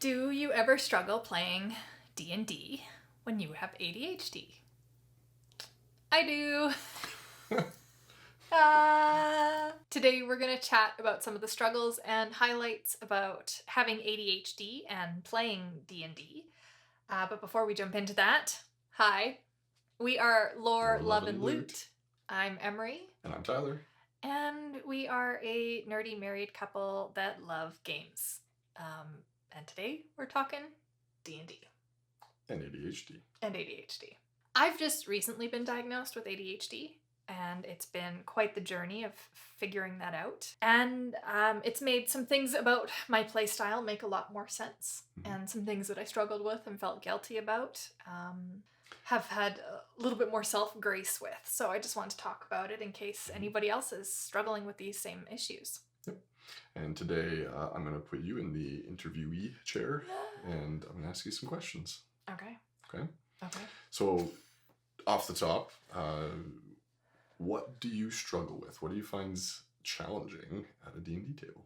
Do you ever struggle playing D&D when you have ADHD? I do. Today we're going to chat about some of the struggles and highlights about having ADHD and playing D&D. But before we jump into that, hi. We are Lore, Love, and Loot. I'm Emry. And I'm Tyler. And we are a nerdy married couple that love games. And today we're talking D&D. And ADHD. I've just recently been diagnosed with ADHD, and it's been quite the journey of figuring that out. And it's made some things about my play style make a lot more sense. Mm-hmm. And some things that I struggled with and felt guilty about have had a little bit more self-grace with. So I just want to talk about it in case anybody else is struggling with these same issues. Yep. And today I'm going to put you in the interviewee chair, and I'm going to ask you some questions. Okay. Okay? So, off the top, what do you struggle with? What do you find challenging at a D&D table?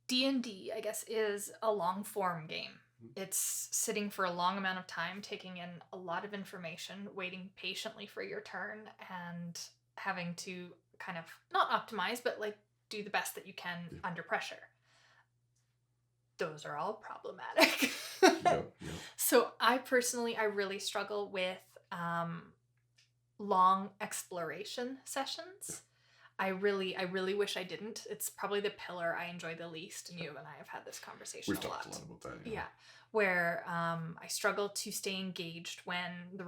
D&D, I guess, is a long-form game. It's sitting for a long amount of time, taking in a lot of information, waiting patiently for your turn, and having to kind of, not optimize, but like do the best that you can under pressure. Those are all problematic. Yep. So I really struggle with long exploration sessions. I really wish I didn't. It's probably the pillar I enjoy the least, and you and I have had this conversation a lot. We've talked a lot about that. Yeah. Where I struggle to stay engaged when the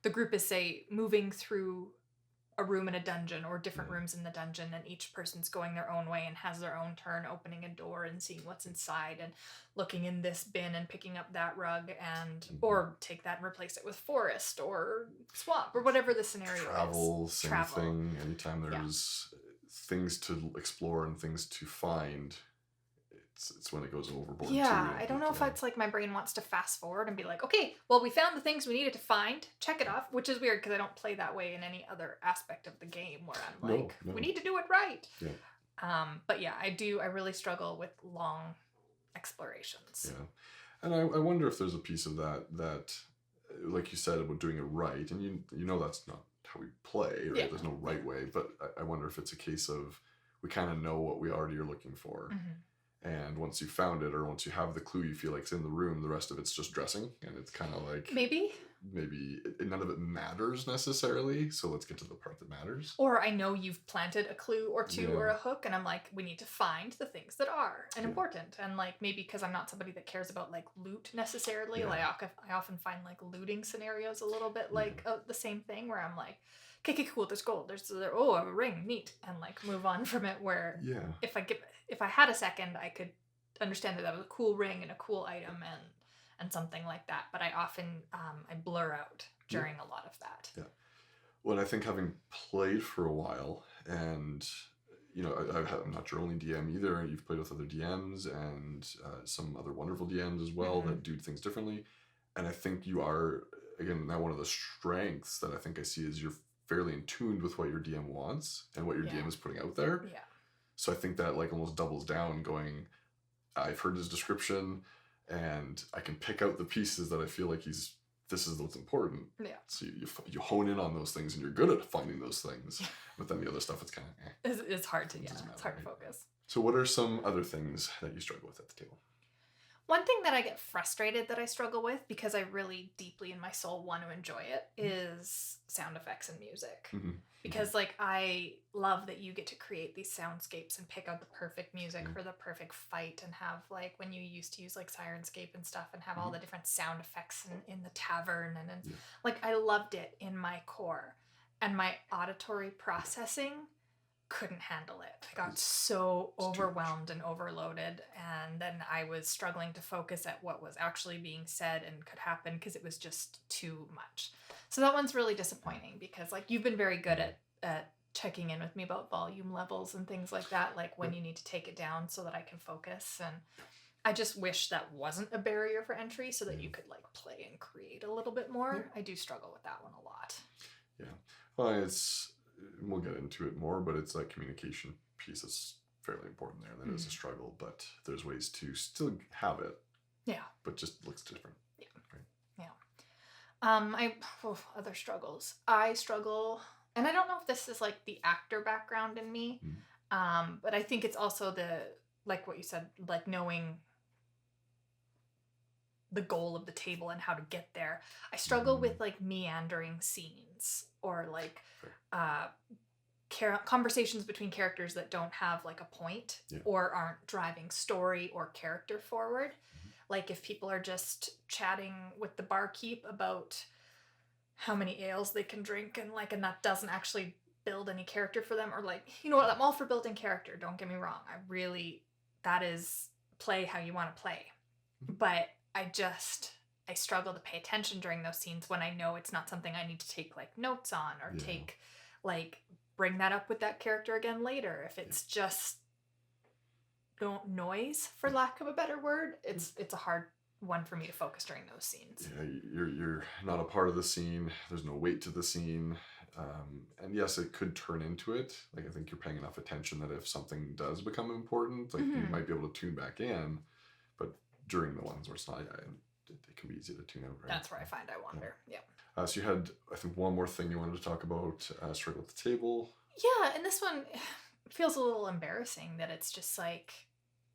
group is moving through a room in a dungeon or different rooms in the dungeon, and each person's going their own way and has their own turn, opening a door and seeing what's inside and looking in this bin and picking up that rug and or take that and replace it with forest or swamp or whatever the scenario is. Travel. Anytime there's things to explore and things to find, it's when it goes overboard. Yeah, I don't know if it's like my brain wants to fast forward and be like, okay, well, we found the things we needed to find, check it off, which is weird because I don't play that way in any other aspect of the game where I'm like, we need to do it right. Yeah. But yeah, I really struggle with long explorations. Yeah. And I wonder if there's a piece of that, like you said, about doing it right, and you know that's not how we play, right? Yeah. There's no right way, but I wonder if it's a case of we kind of know what we already are looking for. Mm-hmm. And once you found it, or once you have the clue you feel like it's in the room, the rest of it's just dressing. And it's kind of like... Maybe none of it matters necessarily. So let's get to the part that matters. Or I know you've planted a clue or two or a hook, and I'm like, we need to find the things that are important. And like, maybe because I'm not somebody that cares about like loot necessarily. Yeah. Like I often find like looting scenarios a little bit like the same thing where I'm like, okay, cool, there's gold. There's a ring, neat. And like move on from it where if I had a second, I could understand that was a cool ring and a cool item and something like that. But I often, I blur out during a lot of that. Yeah. Well, I think having played for a while, and, you know, I'm not your only DM either. You've played with other DMs and some other wonderful DMs as well that do things differently. And I think you are, again, now one of the strengths that I think I see is you're fairly in tune with what your DM wants and what your DM is putting out there. Yeah. So I think that like almost doubles down going, I've heard his description and I can pick out the pieces that I feel like this is what's important. Yeah. So you hone in on those things and you're good at finding those things. But then the other stuff, it's kind of It's hard to, it's hard to focus. So what are some other things that you struggle with at the table? One thing that I get frustrated that I struggle with, because I really deeply in my soul want to enjoy it, is sound effects and music. Mm-hmm. Because like I love that you get to create these soundscapes and pick out the perfect music for the perfect fight, and have like when you used to use like Sirenscape and stuff and have all the different sound effects in the tavern and like I loved it in my core, and my auditory processing couldn't handle it. I got so overwhelmed and overloaded, and then I was struggling to focus at what was actually being said and could happen because it was just too much. So that one's really disappointing, because like you've been very good at checking in with me about volume levels and things like that, like when you need to take it down so that I can focus. And I just wish that wasn't a barrier for entry so that you could like play and create a little bit more. I do struggle with that one a lot. Yeah. Well, we'll get into it more, but it's that communication piece that's fairly important there. That is a struggle, but there's ways to still have it. Yeah. But just looks different. Yeah. Right. Yeah. Other struggles. I struggle, and I don't know if this is like the actor background in me, but I think it's also like what you said, like knowing the goal of the table and how to get there. I struggle with like meandering scenes or like conversations between characters that don't have like a point or aren't driving story or character forward. Like if people are just chatting with the barkeep about how many ales they can drink and that doesn't actually build any character for them, or like, you know what, I'm all for building character, don't get me wrong. That is play how you want to play. But I struggle to pay attention during those scenes when I know it's not something I need to take like notes on or take like bring that up with that character again later. If it's just noise, for lack of a better word, it's a hard one for me to focus during those scenes. Yeah, you're not a part of the scene. There's no weight to the scene. And yes, it could turn into it. Like, I think you're paying enough attention that if something does become important, like you might be able to tune back in. But during the ones where it's not, it can be easy to tune out, right? That's where I find I wander. Yeah. So you had, I think, one more thing you wanted to talk about, struggle at the table. Yeah, and this one feels a little embarrassing that it's just like,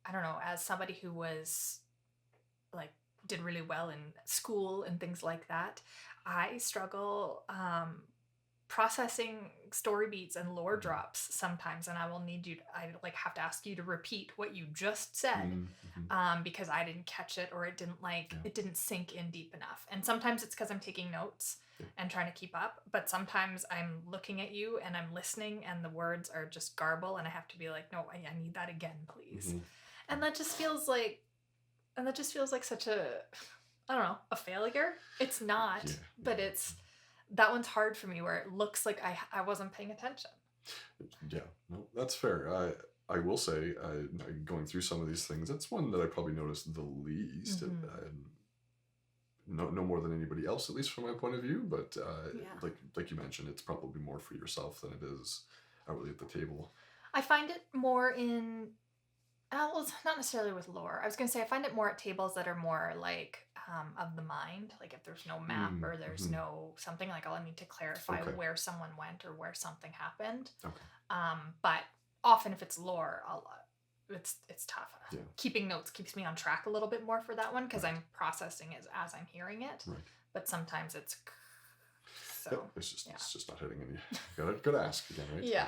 I don't know, as somebody who was like did really well in school and things like that, I struggle processing story beats and lore drops sometimes, and I have to ask you to repeat what you just said because I didn't catch it, or it didn't sink in deep enough. And sometimes it's because I'm taking notes and trying to keep up, but sometimes I'm looking at you and I'm listening and the words are just garble and I have to be like, no, I need that again, please. And that just feels like such a, I don't know, a failure. It's not, but that one's hard for me, where it looks like I wasn't paying attention. Yeah, no, that's fair. I will say, going through some of these things, that's one that I probably noticed the least. No more than anybody else, at least from my point of view. But like you mentioned, it's probably more for yourself than it is outwardly at the table. I find it more in, well, it's not necessarily with lore. I was going to say I find it more at tables that are more like of the mind. Like if there's no map or there's no something, like I'll need to clarify where someone went or where something happened. But often if it's lore, it's tough. Yeah. Keeping notes keeps me on track a little bit more for that one because I'm processing it as I'm hearing it. Right. But sometimes it's it's just not hitting any. Gotta ask again, right? Yeah.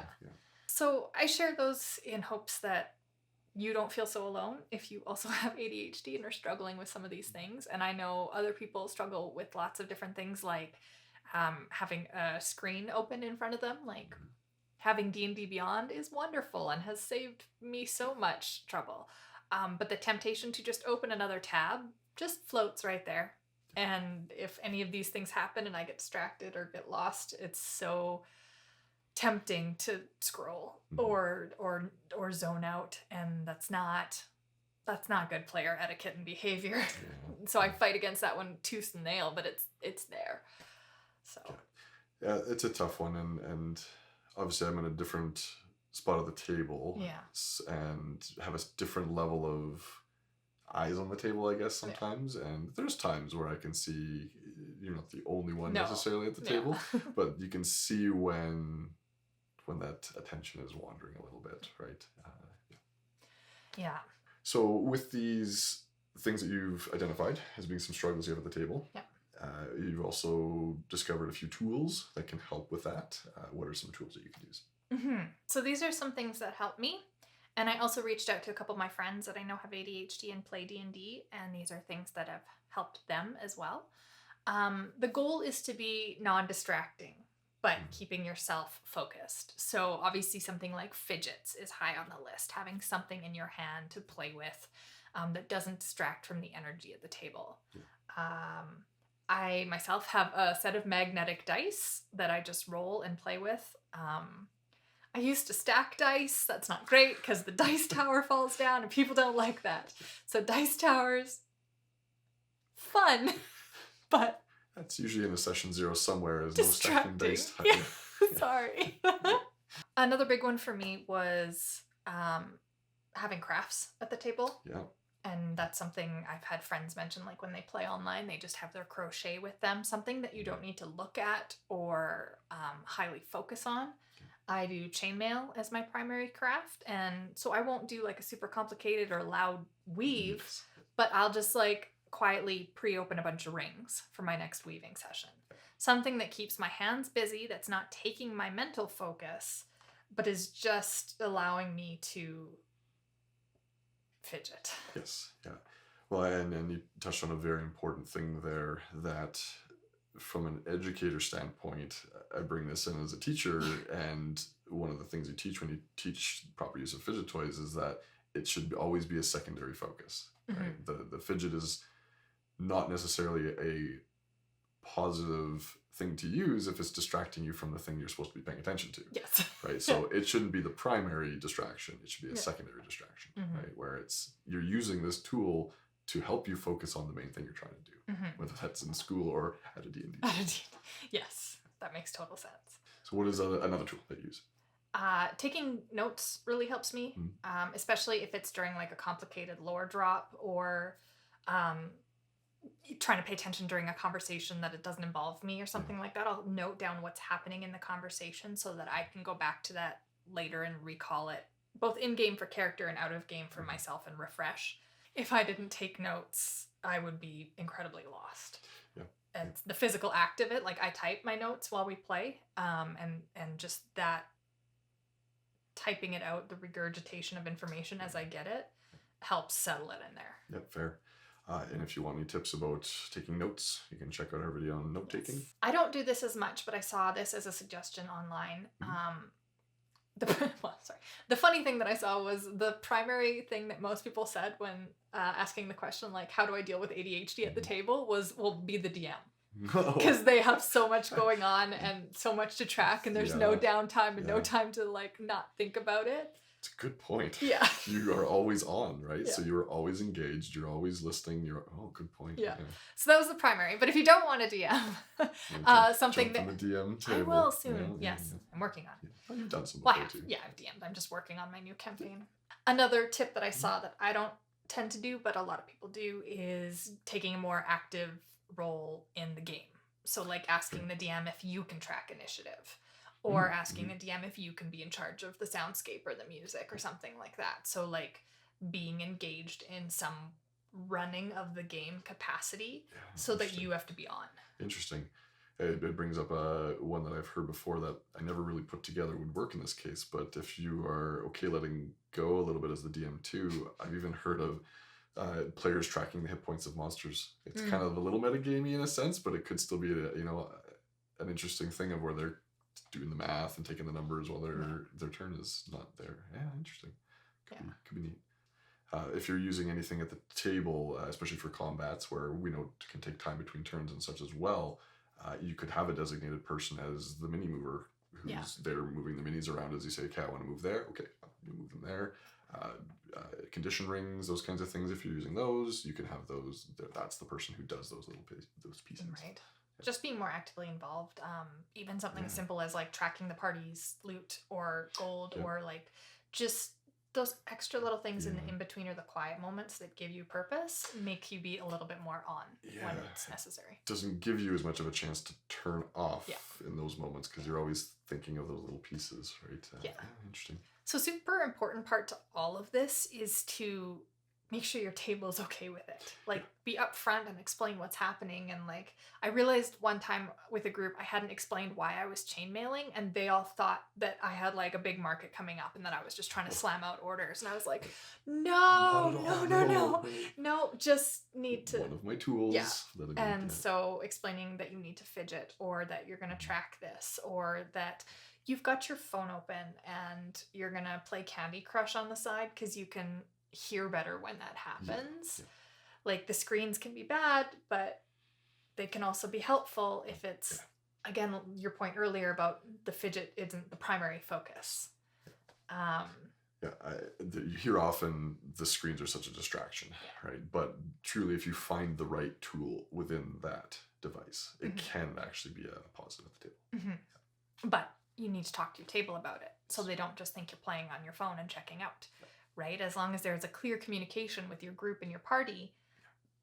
So I share those in hopes that you don't feel so alone if you also have ADHD and are struggling with some of these things. And I know other people struggle with lots of different things, like having a screen open in front of them. Like having D&D Beyond is wonderful and has saved me so much trouble. But the temptation to just open another tab just floats right there. And if any of these things happen and I get distracted or get lost, it's so tempting to scroll or zone out, and that's not good player etiquette and behavior. So I fight against that one tooth and nail, but it's there. So it's a tough one, and obviously I'm in a different spot of the table, and have a different level of eyes on the table, I guess, sometimes. And there's times where I can see you're not the only one necessarily at the table, but you can see when that attention is wandering a little bit, right? So with these things that you've identified as being some struggles you have at the table, you've also discovered a few tools that can help with that. What are some tools that you can use? So these are some things that help me. And I also reached out to a couple of my friends that I know have ADHD and play D&D, and these are things that have helped them as well. The goal is to be non-distracting, but keeping yourself focused. So obviously something like fidgets is high on the list. Having something in your hand to play with that doesn't distract from the energy at the table. I myself have a set of magnetic dice that I just roll and play with. I used to stack dice. That's not great because the dice tower falls down and people don't like that. So dice towers, fun, but that's usually in a session 0 somewhere. Is no stacking dice. Sorry. Another big one for me was having crafts at the table. Yeah. And that's something I've had friends mention, like when they play online, they just have their crochet with them, something that you don't need to look at or highly focus on. I do chainmail as my primary craft, and so I won't do like a super complicated or loud weave, but I'll just like quietly pre-open a bunch of rings for my next weaving session. Something that keeps my hands busy, that's not taking my mental focus, but is just allowing me to fidget. Yes, yeah. Well, and you touched on a very important thing there, that from an educator standpoint, I bring this in as a teacher, and one of the things you teach when you teach proper use of fidget toys is that it should always be a secondary focus. Right? The fidget is not necessarily a positive thing to use if it's distracting you from the thing you're supposed to be paying attention to. Yes. Right. So it shouldn't be the primary distraction. It should be a secondary distraction, right? Where you're using this tool to help you focus on the main thing you're trying to do, whether that's in school or at a D&D. Yes, that makes total sense. So what is another tool that you use? Taking notes really helps me, especially if it's during like a complicated lore drop or trying to pay attention during a conversation that it doesn't involve me or something like that. I'll note down what's happening in the conversation so that I can go back to that later and recall it, both in game for character and out of game for myself, and refresh. If I didn't take notes, I would be incredibly lost. Yeah. And the physical act of it, like I type my notes while we play, and just that typing it out, the regurgitation of information as I get it, helps settle it in there. Yep, fair. And if you want any tips about taking notes, you can check out our video on note taking. I don't do this as much, but I saw this as a suggestion online. The funny thing that I saw was the primary thing that most people said when asking the question, like, how do I deal with ADHD at the table, was, well, be the DM. Because they have so much going on and so much to track, and there's no downtime and no time to like not think about it. It's a good point. Yeah. You are always on, right? Yeah. So you're always engaged. You're always listening. Good point. Yeah. So that was the primary. But if you don't want a DM, something that... Jump from the DM table. I will soon. Yes. I'm working on it. Well, you've done some before too. Yeah, I've DM'd. I'm just working on my new campaign. Another tip that I saw that I don't tend to do, but a lot of people do, is taking a more active role in the game. So like asking the DM if you can track initiative. Or asking the DM if you can be in charge of the soundscape or the music or something like that. So like being engaged in some running of the game capacity so that you have to be on. Interesting. It brings up one that I've heard before that I never really put together would work in this case. But if you are okay letting go a little bit as the DM too, I've even heard of players tracking the hit points of monsters. It's kind of a little metagamey in a sense, but it could still be an interesting thing of where they're doing the math and taking the numbers while their turn is not there. Yeah, interesting. Could be neat. If you're using anything at the table, especially for combats where we know it can take time between turns and such as well, you could have a designated person as the mini mover who's there moving the minis around as you say, okay, I want to move there. Okay, you move them there. Condition rings, those kinds of things. If you're using those, you can have those. That's the person who does those pieces. Right. Just being more actively involved. Even something as simple as like tracking the party's loot or gold, or like just those extra little things in the in-between or the quiet moments that give you purpose make you be a little bit more on when it's necessary. Doesn't give you as much of a chance to turn off in those moments because you're always thinking of those little pieces, right? Interesting. So super important part to all of this is to make sure your table is okay with it. Like, be upfront and explain what's happening. And like, I realized one time with a group, I hadn't explained why I was chainmailing, and they all thought that I had like a big market coming up and that I was just trying to slam out orders. And I was like, no, just need to... One of my tools. Yeah. And so explaining that you need to fidget, or that you're going to track this, or that you've got your phone open and you're going to play Candy Crush on the side because you can hear better when that happens. Like, the screens can be bad, but they can also be helpful if it's again your point earlier about the fidget isn't the primary focus. You hear often the screens are such a distraction, right? But truly, if you find the right tool within that device, it can actually be a positive at the table. But you need to talk to your table about it so they don't just think you're playing on your phone and checking out. right? As long as there's a clear communication with your group and your party,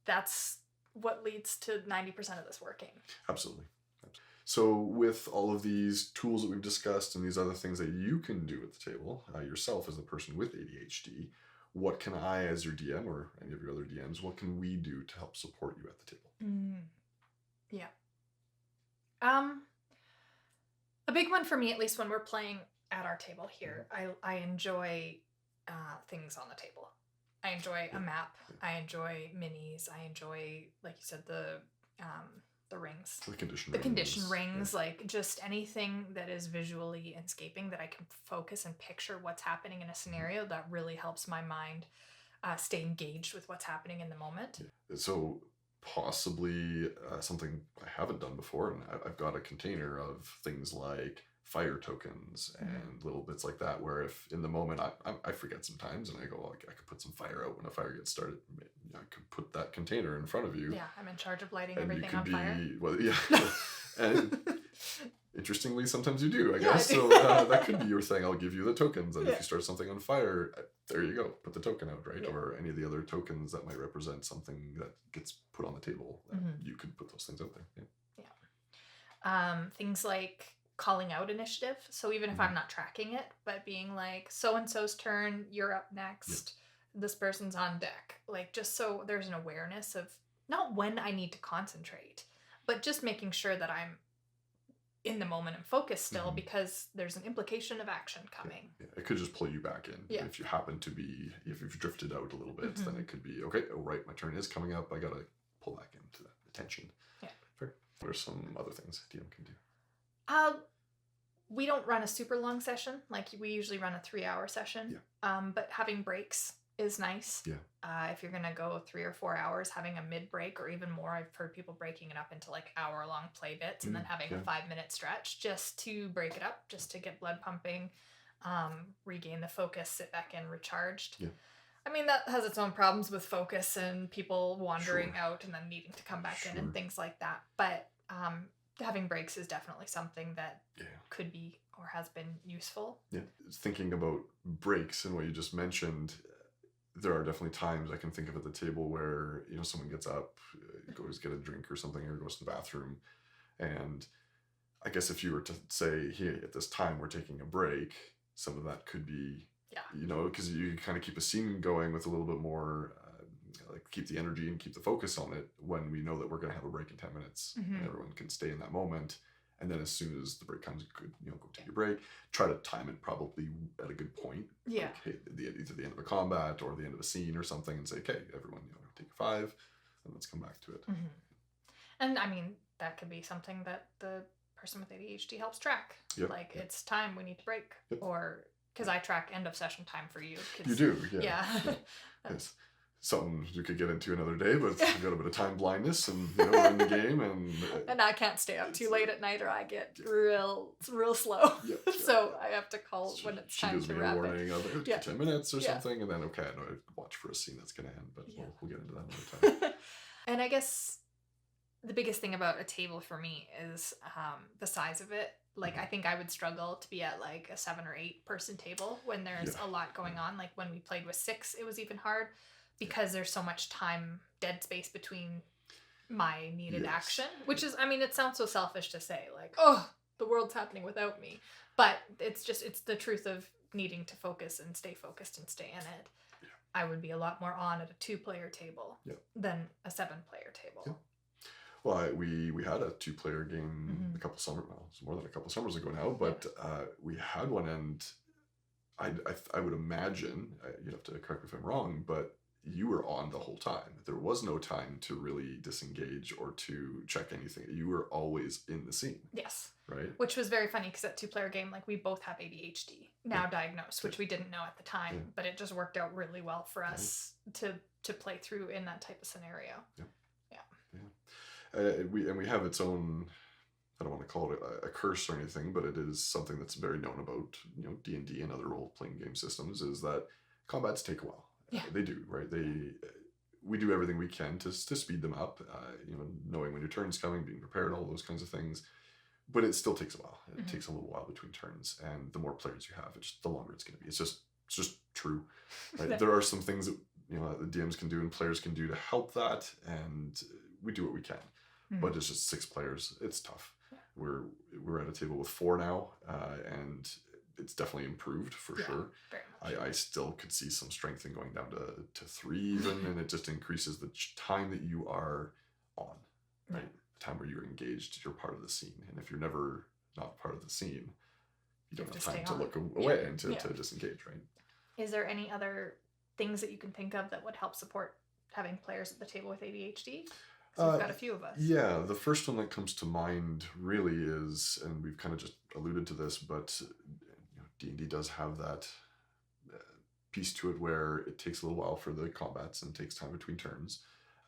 that's what leads to 90% of this working. Absolutely. So with all of these tools that we've discussed and these other things that you can do at the table, yourself as the person with ADHD, what can I, as your DM or any of your other DMs, what can we do to help support you at the table? Yeah. A big one for me, at least when we're playing at our table here, I enjoy things on the table. I enjoy a map. I enjoy minis. I enjoy, like you said, the rings. The condition rings, like just anything that is visually escaping that I can focus and picture what's happening in a scenario. That really helps my mind stay engaged with what's happening in the moment. Yeah. So possibly something I haven't done before, and I've got a container of things like fire tokens and little bits like that, where if in the moment I forget sometimes and I go, I could put some fire out when a fire gets started. I could put that container in front of you. Yeah, I'm in charge of lighting and everything on fire. Well, yeah. And interestingly, sometimes you do, I guess. So that could be your thing. I'll give you the tokens, and if you start something on fire, there you go. Put the token out, right? Or any of the other tokens that might represent something that gets put on the table. You could put those things out there. Things like calling out initiative. So even if I'm not tracking it, but being like, so-and-so's turn, you're up next. This person's on deck. Like, just so there's an awareness of not when I need to concentrate, but just making sure that I'm in the moment and focused still, because there's an implication of action coming. It could just pull you back in. If you happen to be, if you've drifted out a little bit, then it could be, okay, oh right, my turn is coming up. I got to pull back into that attention. Fair. What are some other things DM can do? We don't run a super long session. Like, we usually run a 3-hour session. But having breaks is nice. If you're going to go 3 or 4 hours, having a mid-break or even more, I've heard people breaking it up into like hour-long play bits and then having a 5-minute stretch just to break it up, just to get blood pumping, regain the focus, sit back in recharged. I mean, that has its own problems with focus and people wandering out and then needing to come back in and things like that. But having breaks is definitely something that could be or has been useful. Thinking about breaks and what you just mentioned, there are definitely times I can think of at the table where, someone gets up, goes get a drink or something, or goes to the bathroom. And I guess if you were to say, hey, at this time we're taking a break, some of that could be, because you kind of keep a scene going with a little bit more, like keep the energy and keep the focus on it when we know that we're going to have a break in 10 minutes and everyone can stay in that moment. And then as soon as the break comes, go take your break. Try to time it probably at a good point. Like, hey, either the end of a combat or the end of a scene or something, and say, okay, everyone, take 5, and let's come back to it. And I mean, that could be something that the person with ADHD helps track. It's time, we need to break. Or, because I track end of session time for you. You do, Yes. Something you could get into another day, but you've got a bit of time blindness and we're in the game and I can't stay up too late at night or I get real slow. So I have to call when it's time to wrap it. She gives me a warning of 10 minutes or something, and then I watch for a scene that's going to end, but we'll get into that another time. And I guess the biggest thing about a table for me is the size of it. Like, I think I would struggle to be at like a 7 or 8 person table when there's a lot going on. Like when we played with 6, it was even hard. Because there's so much time, dead space between my needed action, which is, I mean, it sounds so selfish to say, like, oh, the world's happening without me. But it's the truth of needing to focus and stay focused and stay in it. I would be a lot more on at a 2-player table than a 7-player table. Well, we had a 2-player game a couple summers, well, it's more than a couple summers ago now, but we had one, and I would imagine, you'd have to correct me if I'm wrong, but you were on the whole time. There was no time to really disengage or to check anything. You were always in the scene. Yes. Right? Which was very funny because that 2-player game, like, we both have ADHD, now diagnosed, which we didn't know at the time, but it just worked out really well for us to play through in that type of scenario. We have its own, I don't want to call it a curse or anything, but it is something that's very known about, D&D and other role-playing game systems, is that combats take a while. They do, right? We do everything we can to speed them up, knowing when your turn's coming, being prepared, all those kinds of things. But it still takes a while. It takes a little while between turns, and the more players you have, the longer it's going to be. It's just It's just true. Right? There are some things that the DMs can do and players can do to help that, and we do what we can. But it's just 6 players. It's tough. Yeah. We're at a table with 4 now, and it's definitely improved for sure. Very much. I still could see some strength in going down to 3 even, and it just increases the time that you are on, right? Yeah. The time where you're engaged, you're part of the scene. And if you're never not part of the scene, you don't have time to look away and to disengage, right? Is there any other things that you can think of that would help support having players at the table with ADHD? So we've got a few of us. Yeah, the first one that comes to mind really is, and we've kind of just alluded to this, but D&D does have that piece to it where it takes a little while for the combats and takes time between turns.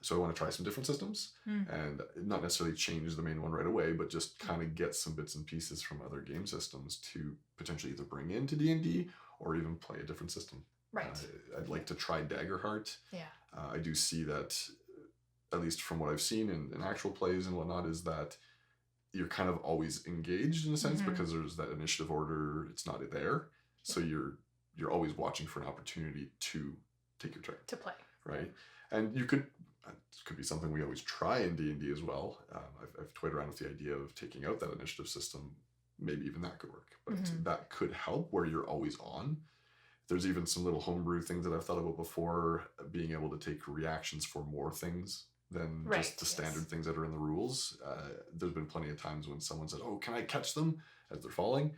So I want to try some different systems and not necessarily change the main one right away, but just kind of get some bits and pieces from other game systems to potentially either bring into D&D or even play a different system. Right. I'd like to try Daggerheart. Yeah. I do see that, at least from what I've seen in actual plays and whatnot, is that you're kind of always engaged in a sense because there's that initiative order. It's not there. So you're always watching for an opportunity to take your turn. To play. Right. And it could be something we always try in D&D as well. I've toyed around with the idea of taking out that initiative system. Maybe even that could work. But that could help where you're always on. There's even some little homebrew things that I've thought about before, being able to take reactions for more things than just the standard things that are in the rules. There's been plenty of times when someone said, "Oh, can I catch them as they're falling?"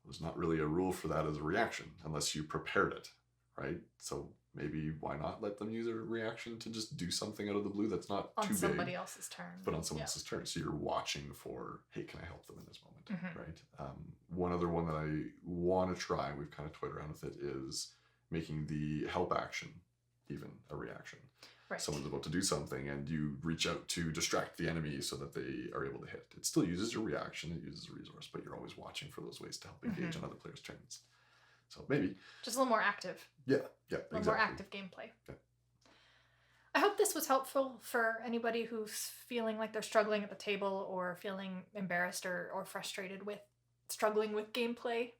There's not really a rule for that as a reaction unless you prepared it, right? So maybe why not let them use a reaction to just do something out of the blue that's not too big. On somebody else's turn. But on someone else's turn. So you're watching for, hey, can I help them in this moment, right? One other one that I want to try, we've kind of toyed around with it, is making the help action even a reaction. Right. Someone's about to do something and you reach out to distract the enemy so that they are able to hit. It still uses your reaction, it uses a resource, but you're always watching for those ways to help engage on other players' turns. So maybe. Just a little more active. Yeah, exactly. A little more active gameplay. Yeah. I hope this was helpful for anybody who's feeling like they're struggling at the table or feeling embarrassed or frustrated with struggling with gameplay.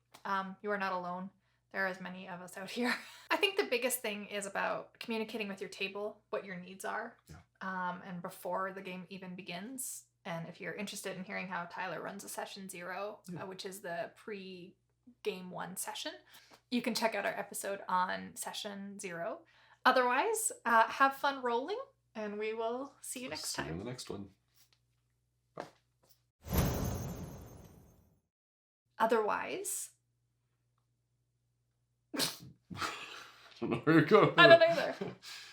You are not alone. There are as many of us out here. I think the biggest thing is about communicating with your table what your needs are, and before the game even begins. And if you're interested in hearing how Tyler runs a session 0, which is the pre-game 1 session, you can check out our episode on session 0. Otherwise, have fun rolling, and we will see you next time. See you in the next one. Bye. Otherwise... I don't know where you're going. I don't either.